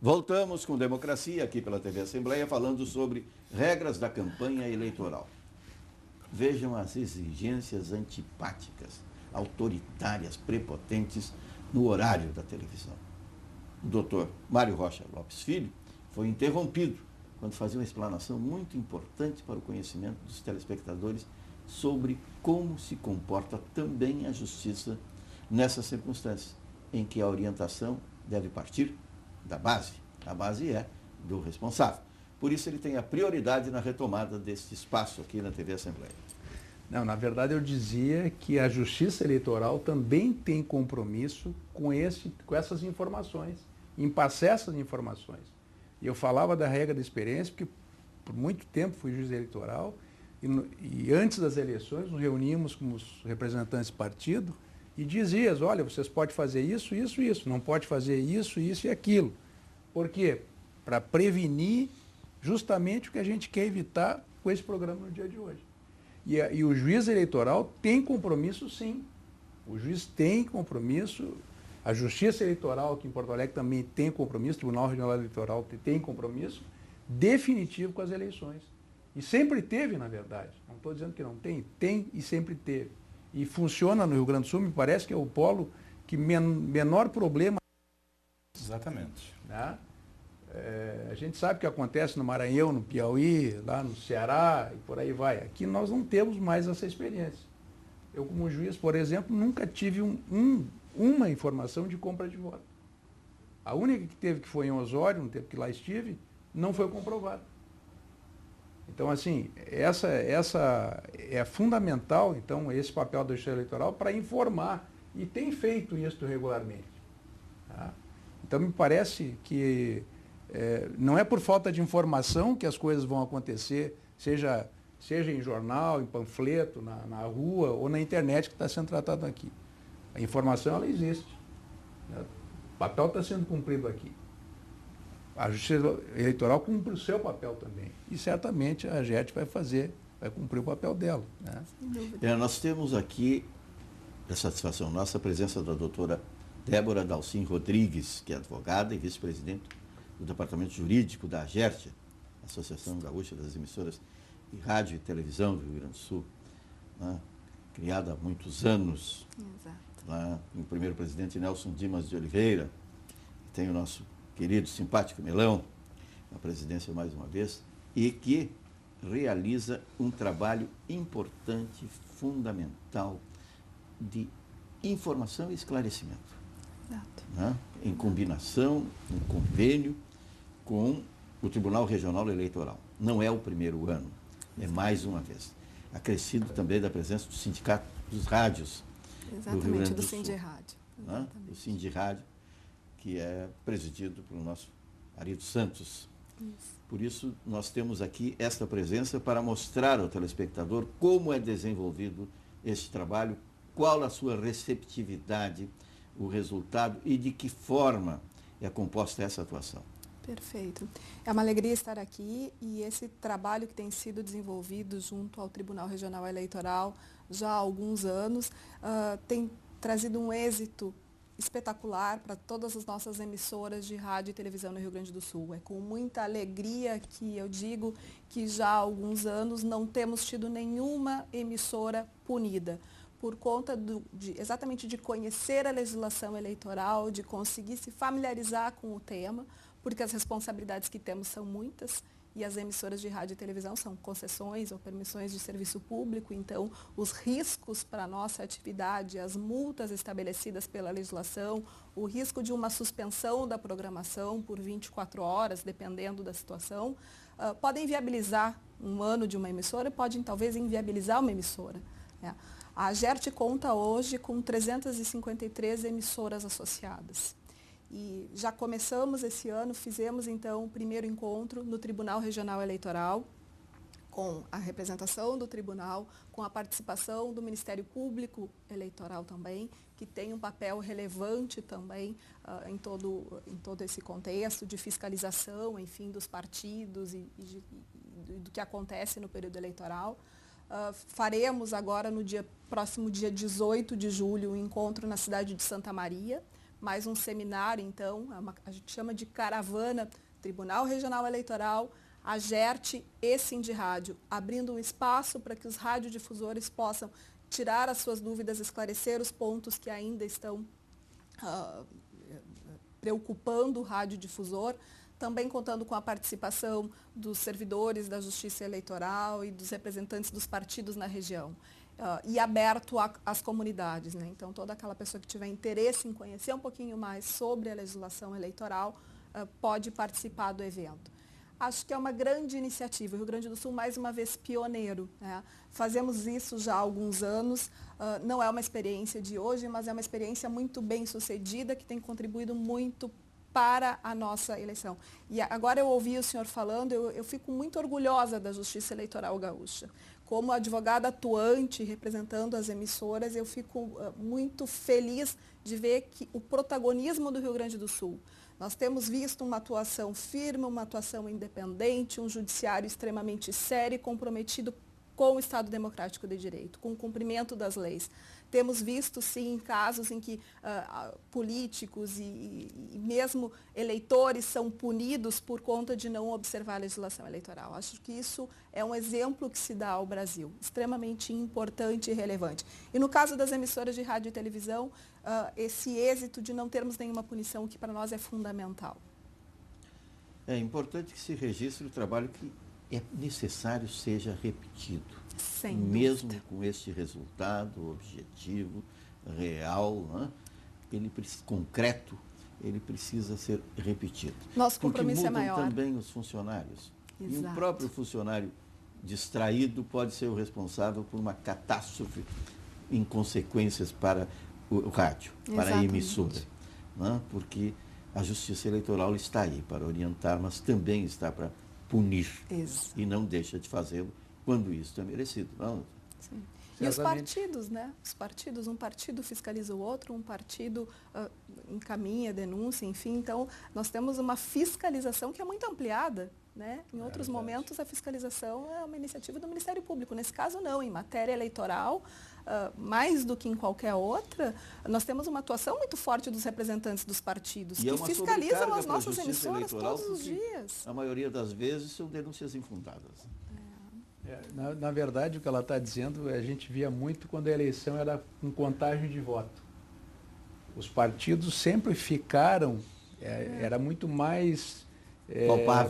Voltamos com Democracia aqui pela TV Assembleia, falando sobre regras da campanha eleitoral. Vejam as exigências antipáticas, autoritárias, prepotentes no horário da televisão. O doutor Mário Rocha Lopes Filho foi interrompido quando fazia uma explanação muito importante para o conhecimento dos telespectadores sobre como se comporta também a justiça nessas circunstâncias, em que a orientação deve partir da base. A base é do responsável. Por isso ele tem a prioridade na retomada deste espaço aqui na TV Assembleia. Não, na verdade eu dizia que a Justiça Eleitoral também tem compromisso com essas informações, em passar essas informações. E eu falava da regra da experiência, porque por muito tempo fui juiz eleitoral, e antes das eleições nos reuníamos com os representantes do partido e dizias, olha, vocês podem fazer isso, isso, isso, não pode fazer isso, isso e aquilo. Por quê? Para prevenir justamente o que a gente quer evitar com esse programa no dia de hoje. E o juiz eleitoral tem compromisso, sim. O juiz tem compromisso, a Justiça Eleitoral aqui em Porto Alegre também tem compromisso, o Tribunal Regional Eleitoral tem compromisso definitivo com as eleições. E sempre teve, na verdade. Não estou dizendo que não tem, tem e sempre teve. E funciona no Rio Grande do Sul, me parece que é o polo que menor problema. Exatamente. Né? A gente sabe o que acontece no Maranhão, no Piauí, lá no Ceará e por aí vai. Aqui nós não temos mais essa experiência. Eu, como juiz, por exemplo, nunca tive uma informação de compra de voto. A única que teve, que foi em Osório, no tempo que lá estive, não foi comprovada. Então, assim, essa é fundamental, então, esse papel da Justiça Eleitoral para informar, e tem feito isso regularmente. Tá? Então, me parece que não é por falta de informação que as coisas vão acontecer, seja em jornal, em panfleto, na rua ou na internet que está sendo tratado aqui. A informação, ela existe. Né? O papel está sendo cumprido aqui. A Justiça Eleitoral cumpre o seu papel também. E certamente a AGERT vai cumprir o papel dela. Né? Nós temos aqui, é satisfação nossa, a presença da doutora Débora Dalcin Rodrigues, que é advogada e vice-presidente do Departamento Jurídico da AGERT, Associação Gaúcha das Emissoras de Rádio e Televisão do Rio Grande do Sul, né? Criada há muitos anos. Exato. Né? O primeiro presidente Nelson Dimas de Oliveira, tem o nosso querido, simpático Melão, na presidência mais uma vez, e que realiza um trabalho importante, fundamental, de informação e esclarecimento. Exato. Né? Em combinação, em convênio com o Tribunal Regional Eleitoral. Não é o primeiro ano, é mais uma vez. Acrescido também da presença do Sindicato dos Rádios do Rio Grande do Sul. Sindirádio. Né? O Sindirádio, que é presidido pelo nosso Arido Santos. Isso. Por isso, nós temos aqui esta presença para mostrar ao telespectador como é desenvolvido este trabalho, qual a sua receptividade, o resultado e de que forma é composta essa atuação. Perfeito. É uma alegria estar aqui e esse trabalho que tem sido desenvolvido junto ao Tribunal Regional Eleitoral já há alguns anos tem trazido um êxito espetacular para todas as nossas emissoras de rádio e televisão no Rio Grande do Sul. É com muita alegria que eu digo que já há alguns anos não temos tido nenhuma emissora punida, por conta exatamente de conhecer a legislação eleitoral, de conseguir se familiarizar com o tema, porque as responsabilidades que temos são muitas e as emissoras de rádio e televisão são concessões ou permissões de serviço público, então os riscos para a nossa atividade, as multas estabelecidas pela legislação, o risco de uma suspensão da programação por 24 horas, dependendo da situação, podem viabilizar um ano de uma emissora e podem talvez inviabilizar uma emissora. Né? A AGERT conta hoje com 353 emissoras associadas. E já começamos esse ano, fizemos então o primeiro encontro no Tribunal Regional Eleitoral, com a representação do tribunal, com a participação do Ministério Público Eleitoral também, que tem um papel relevante também em todo esse contexto de fiscalização, enfim, dos partidos e do que acontece no período eleitoral. Faremos agora no próximo dia 18 de julho um encontro na cidade de Santa Maria, mais um seminário, então, a gente chama de caravana Tribunal Regional Eleitoral, a GERT e Sindirádio, abrindo um espaço para que os radiodifusores possam tirar as suas dúvidas, esclarecer os pontos que ainda estão preocupando o radiodifusor, também contando com a participação dos servidores da Justiça Eleitoral e dos representantes dos partidos na região. E aberto às comunidades, né? Então, toda aquela pessoa que tiver interesse em conhecer um pouquinho mais sobre a legislação eleitoral pode participar do evento. Acho que é uma grande iniciativa. O Rio Grande do Sul, mais uma vez, pioneiro, né? Fazemos isso já há alguns anos. Não é uma experiência de hoje, mas é uma experiência muito bem sucedida, que tem contribuído muito para a nossa eleição. E agora eu ouvi o senhor falando, eu fico muito orgulhosa da Justiça Eleitoral Gaúcha. Como advogada atuante, representando as emissoras, eu fico muito feliz de ver que o protagonismo do Rio Grande do Sul. Nós temos visto uma atuação firme, uma atuação independente, um judiciário extremamente sério e comprometido com o Estado Democrático de Direito, com o cumprimento das leis. Temos visto, sim, casos em que políticos e mesmo eleitores são punidos por conta de não observar a legislação eleitoral. Acho que isso é um exemplo que se dá ao Brasil, extremamente importante e relevante. E no caso das emissoras de rádio e televisão, esse êxito de não termos nenhuma punição, que para nós é fundamental. É importante que se registre o trabalho que é necessário seja repetido. Sem mesmo dúvida. Com este resultado objetivo, real, né? Concreto, ele precisa ser repetido. Nosso compromisso porque é mudam maior. também os funcionários. Exato. E o próprio funcionário distraído pode ser o responsável por uma catástrofe em consequências para o rádio, para a Exatamente. emissora. Né? Porque a Justiça Eleitoral está aí para orientar, mas também está para punir. Exato. E não deixa de fazê-lo quando isso é merecido. Não? Sim. E os Certamente. partidos, né? Os partidos, um partido fiscaliza o outro, um partido encaminha denúncia, enfim. Então, nós temos uma fiscalização que é muito ampliada, né? Em outros momentos, a fiscalização é uma iniciativa do Ministério Público. Nesse caso, não. Em matéria eleitoral, mais do que em qualquer outra, nós temos uma atuação muito forte dos representantes dos partidos, E que é uma fiscalizam sobrecarga as para a nossas Justiça emissoras Eleitoral, todos os porque dias. A maioria das vezes são denúncias infundadas. Na verdade, o que ela está dizendo, a gente via muito quando a eleição era com contagem de voto. Os partidos sempre ficaram, era muito mais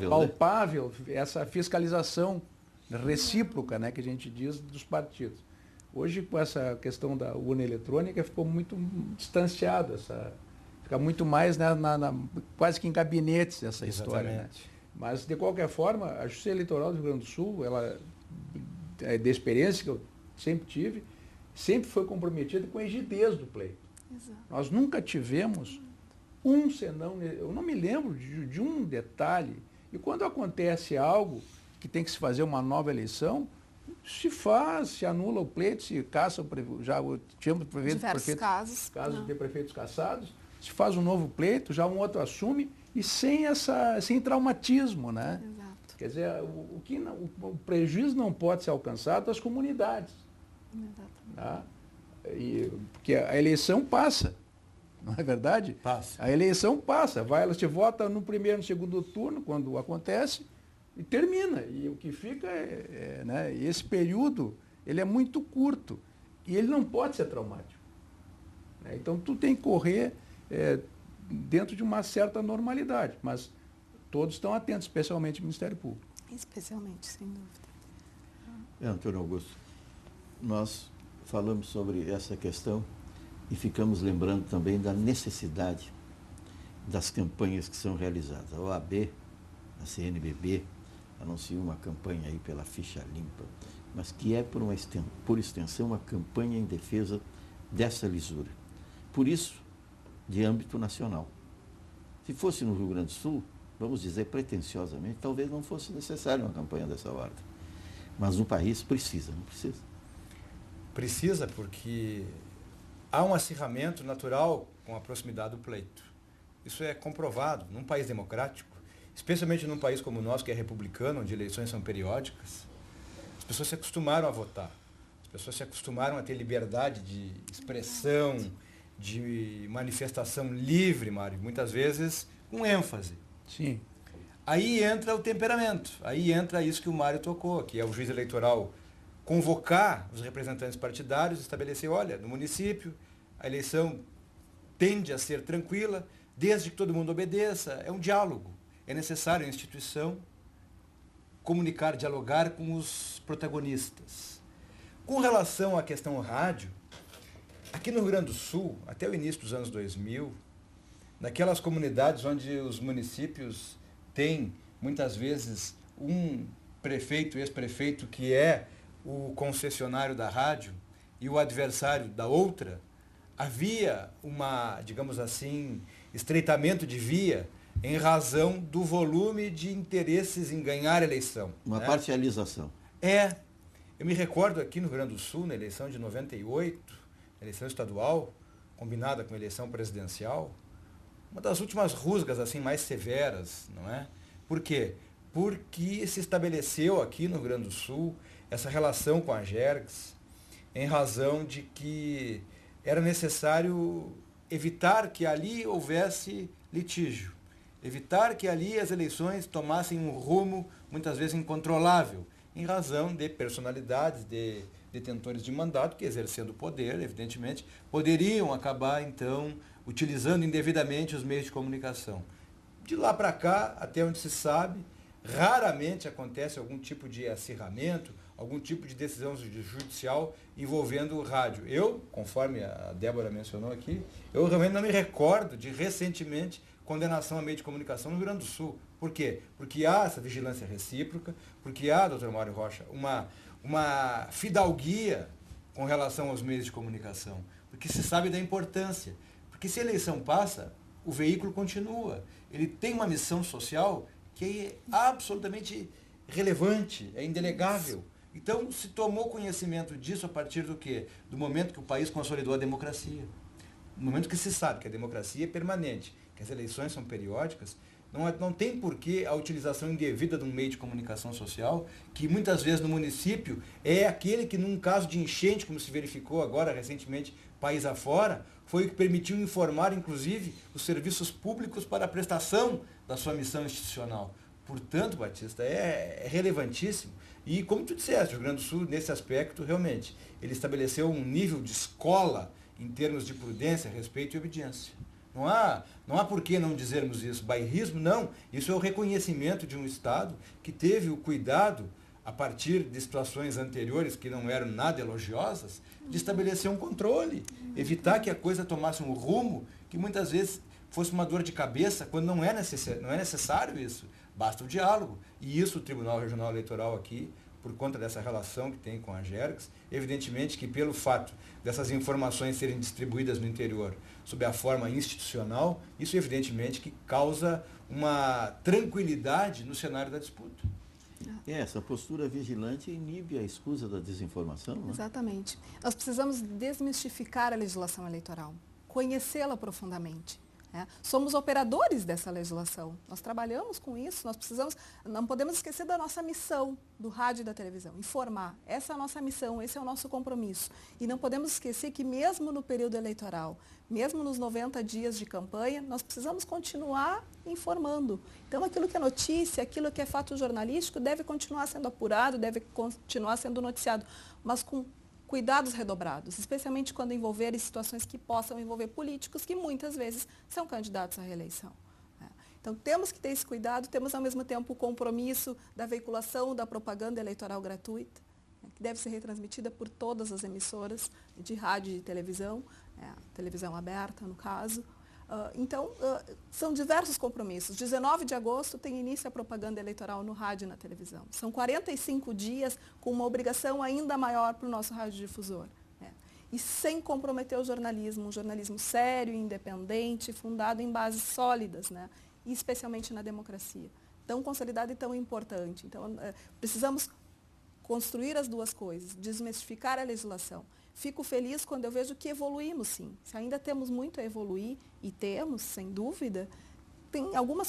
palpável, né? Essa fiscalização recíproca, né, que a gente diz dos partidos. Hoje, com essa questão da urna eletrônica, ficou muito distanciado, fica muito mais, né, quase que em gabinetes essa história. Né? Mas, de qualquer forma, a Justiça Eleitoral do Rio Grande do Sul, ela, da experiência que eu sempre tive, sempre foi comprometida com a rigidez do pleito. Exato. Nós nunca tivemos senão, eu não me lembro de um detalhe. E quando acontece algo que tem que se fazer uma nova eleição, se anula o pleito, se caça já tínhamos Diversos casos de prefeitos caçados, se faz um novo pleito, já um outro assume, e sem traumatismo, né? Exato. Quer dizer, o prejuízo não pode ser alcançado das comunidades. Exatamente. Tá? Porque a eleição passa, não é verdade? Passa. A eleição passa, ela se vota no primeiro, no segundo turno, quando acontece, e termina. E o que fica né, esse período, ele é muito curto, e ele não pode ser traumático. Né? Então, tu tem que correr dentro de uma certa normalidade, mas todos estão atentos, especialmente o Ministério Público. Especialmente, sem dúvida. Antônio Augusto, nós falamos sobre essa questão e ficamos lembrando também da necessidade das campanhas que são realizadas. A OAB, a CNBB, anunciou uma campanha aí pela ficha limpa, mas que é, por extensão, uma campanha em defesa dessa lisura. Por isso, de âmbito nacional. Se fosse no Rio Grande do Sul, vamos dizer pretensiosamente, talvez não fosse necessária uma campanha dessa ordem. Mas no país precisa, não precisa? Precisa, porque há um acirramento natural com a proximidade do pleito. Isso é comprovado num país democrático, especialmente num país como o nosso, que é republicano, onde eleições são periódicas. As pessoas se acostumaram a votar, as pessoas se acostumaram a ter liberdade de expressão, de manifestação livre, Mário, muitas vezes com ênfase. Sim. Aí entra o temperamento, aí entra isso que o Mário tocou, que é o juiz eleitoral convocar os representantes partidários, estabelecer, olha, no município a eleição tende a ser tranquila, desde que todo mundo obedeça, é um diálogo. É necessário a instituição comunicar, dialogar com os protagonistas. Com relação à questão rádio, aqui no Rio Grande do Sul, até o início dos anos 2000, naquelas comunidades onde os municípios têm, muitas vezes, um prefeito, ex-prefeito, que é o concessionário da rádio e o adversário da outra, havia uma, digamos assim, estreitamento de via em razão do volume de interesses em ganhar a eleição. Uma parcialização. Eu me recordo aqui no Rio Grande do Sul, na eleição de 98, eleição estadual, combinada com a eleição presidencial, uma das últimas rusgas assim mais severas, não é? Por quê? Porque se estabeleceu aqui no Rio Grande do Sul essa relação com a Gergs, em razão de que era necessário evitar que ali houvesse litígio, evitar que ali as eleições tomassem um rumo muitas vezes incontrolável, em razão de personalidades, de detentores de mandato que, exercendo o poder, evidentemente, poderiam acabar, então, utilizando indevidamente os meios de comunicação. De lá para cá, até onde se sabe, raramente acontece algum tipo de acirramento, algum tipo de decisão judicial envolvendo o rádio. Eu, conforme a Débora mencionou aqui, eu realmente não me recordo de recentemente condenação a meio de comunicação no Rio Grande do Sul. Por quê? Porque há essa vigilância recíproca, porque há, doutor Mário Rocha, uma fidalguia com relação aos meios de comunicação, porque se sabe da importância. Porque se a eleição passa, o veículo continua. Ele tem uma missão social que é absolutamente relevante, é indelegável. Então, se tomou conhecimento disso a partir do quê? Do momento que o país consolidou a democracia. No momento que se sabe que a democracia é permanente, que as eleições são periódicas, não tem porquê a utilização indevida de um meio de comunicação social, que muitas vezes no município é aquele que, num caso de enchente, como se verificou agora recentemente, país afora, foi o que permitiu informar, inclusive, os serviços públicos para a prestação da sua missão institucional. Portanto, Batista, é relevantíssimo. E, como tu disseste, o Rio Grande do Sul, nesse aspecto, realmente, ele estabeleceu um nível de escola em termos de prudência, respeito e obediência. Não há por que não dizermos isso. Bairrismo, não. Isso é o reconhecimento de um Estado que teve o cuidado, a partir de situações anteriores que não eram nada elogiosas, de estabelecer um controle, evitar que a coisa tomasse um rumo que muitas vezes fosse uma dor de cabeça, quando não é necessário isso. Basta o diálogo. E isso o Tribunal Regional Eleitoral aqui, por conta dessa relação que tem com a Gergs, evidentemente que pelo fato dessas informações serem distribuídas no interior sob a forma institucional, isso evidentemente que causa uma tranquilidade no cenário da disputa. Essa postura vigilante inibe a escusa da desinformação, né? Exatamente. Nós precisamos desmistificar a legislação eleitoral, conhecê-la profundamente. Somos operadores dessa legislação, nós trabalhamos com isso, não podemos esquecer da nossa missão do rádio e da televisão, informar. Essa é a nossa missão, esse é o nosso compromisso. E não podemos esquecer que mesmo no período eleitoral, mesmo nos 90 dias de campanha, nós precisamos continuar informando. Então, aquilo que é notícia, aquilo que é fato jornalístico, deve continuar sendo apurado, deve continuar sendo noticiado, mas com cuidados redobrados, especialmente quando envolverem situações que possam envolver políticos que muitas vezes são candidatos à reeleição. Então, temos que ter esse cuidado, temos ao mesmo tempo o compromisso da veiculação da propaganda eleitoral gratuita, que deve ser retransmitida por todas as emissoras de rádio e de televisão, televisão aberta no caso. Então, são diversos compromissos. 19 de agosto tem início a propaganda eleitoral no rádio e na televisão. São 45 dias com uma obrigação ainda maior para o nosso radiodifusor. E sem comprometer o jornalismo, um jornalismo sério, independente, fundado em bases sólidas, e especialmente na democracia. Tão consolidada e tão importante. Então, precisamos construir as duas coisas, desmistificar a legislação. Fico feliz quando eu vejo que evoluímos, sim. Se ainda temos muito a evoluir, e temos, sem dúvida, tem algumas